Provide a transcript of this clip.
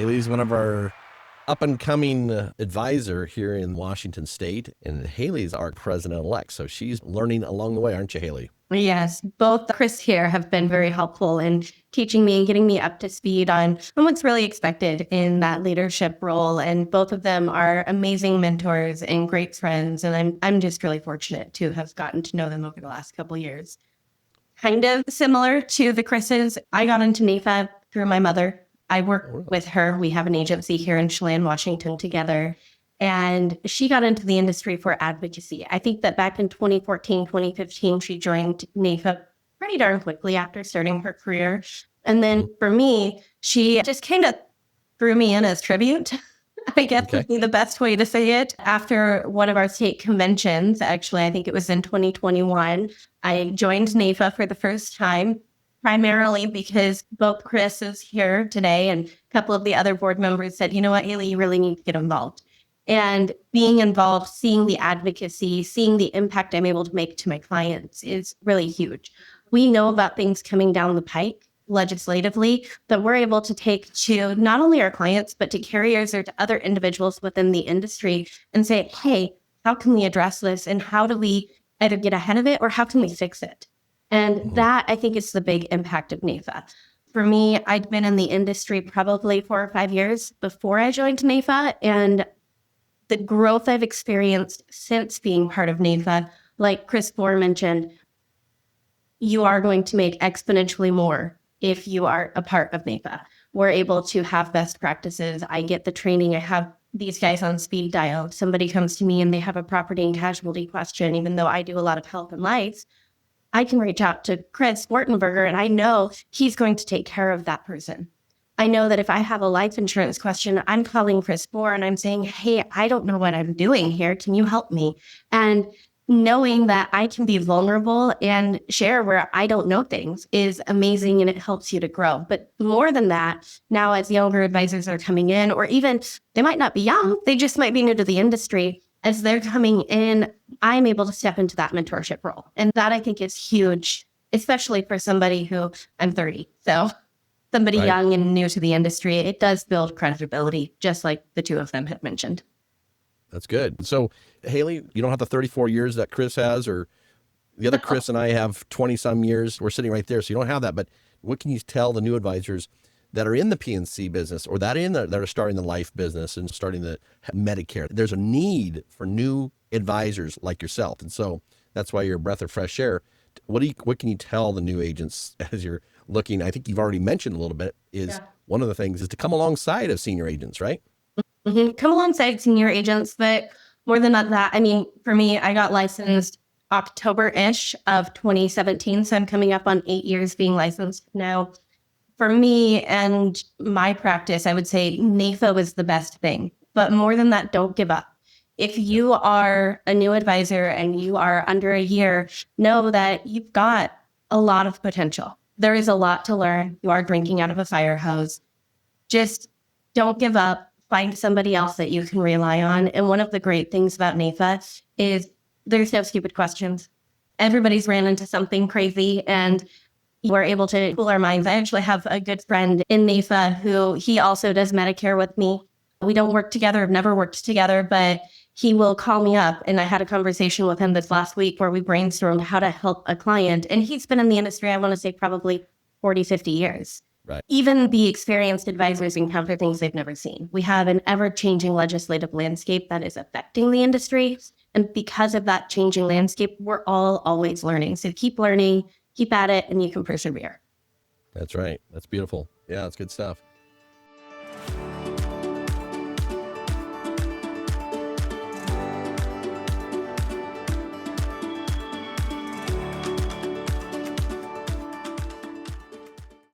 Hailey's one of our up-and-coming advisor here in Washington State, and Hailey's our president-elect. So she's learning along the way, aren't you, Hailey? Yes, both Chris here have been very helpful in teaching me and getting me up to speed on what's really expected in that leadership role. And both of them are amazing mentors and great friends. And I'm just really fortunate to have gotten to know them over the last couple of years. Kind of similar to the Chris's, I got into NAIFA through my mother. I work with her. We have an agency here in Chelan, Washington together. And she got into the industry for advocacy. I think that back in 2014, 2015, she joined NAIFA pretty darn quickly after starting her career. And then for me, she just kind of threw me in as tribute, I guess would be the best way to say it. After one of our state conventions, actually, I think it was in 2021, I joined NAIFA for the first time, primarily because both Chris is here today and a couple of the other board members said, you know what, Hailey, you really need to get involved. And being involved, seeing the advocacy, seeing the impact I'm able to make to my clients is really huge. We know about things coming down the pike legislatively that we're able to take to not only our clients, but to carriers or to other individuals within the industry and say, hey, how can we address this? And how do we either get ahead of it or how can we fix it? And that, I think, is the big impact of NAIFA. For me, I'd been in the industry probably 4 or 5 years before I joined NAIFA, and the growth I've experienced since being part of NAIFA, like Chris Bor mentioned, you are going to make exponentially more if you are a part of NAIFA. We're able to have best practices. I get the training. I have these guys on speed dial. Somebody comes to me and they have a property and casualty question, even though I do a lot of health and life. I can reach out to Chris Wertenberger and I know he's going to take care of that person. I know that if I have a life insurance question, I'm calling Chris Bor and I'm saying, hey, I don't know what I'm doing here. Can you help me? And knowing that I can be vulnerable and share where I don't know things is amazing and it helps you to grow. But more than that, now as younger advisors are coming in, or even they might not be young, they just might be new to the industry. As they're coming in, I'm able to step into that mentorship role. And that I think is huge, especially for somebody who I'm 30. So somebody young and new to the industry, it does build credibility, just like the two of them had mentioned. That's good. So, Hailey, you don't have the 34 years that Chris has, or the other Chris and I have 20-some years. We're sitting right there, so you don't have that. But what can you tell the new advisors that are in the P&C business or that are starting the life business and starting the Medicare? There's a need for new advisors like yourself. And so that's why you're a breath of fresh air. What can you tell the new agents as you're looking? I think you've already mentioned a little bit is one of the things is to come alongside of senior agents, right? Mm-hmm. Come alongside senior agents, but more than that, I mean, for me, I got licensed October-ish of 2017. So I'm coming up on 8 years being licensed now. For me and my practice, I would say NAIFA was the best thing. But more than that, don't give up. If you are a new advisor and you are under a year, know that you've got a lot of potential. There is a lot to learn. You are drinking out of a fire hose. Just don't give up. Find somebody else that you can rely on. And one of the great things about NAIFA is there's no stupid questions. Everybody's ran into something crazy and we're able to cool our minds. I actually have a good friend in NAIFA who he also does Medicare with me. We don't work together, have never worked together, but he will call me up. And I had a conversation with him this last week where we brainstormed how to help a client. And he's been in the industry, I want to say probably 40, 50 years. Right. Even the experienced advisors encounter things they've never seen. We have an ever-changing legislative landscape that is affecting the industry. And because of that changing landscape, we're all always learning. So keep learning, keep at it, and you can persevere. That's right. That's beautiful. Yeah, that's good stuff.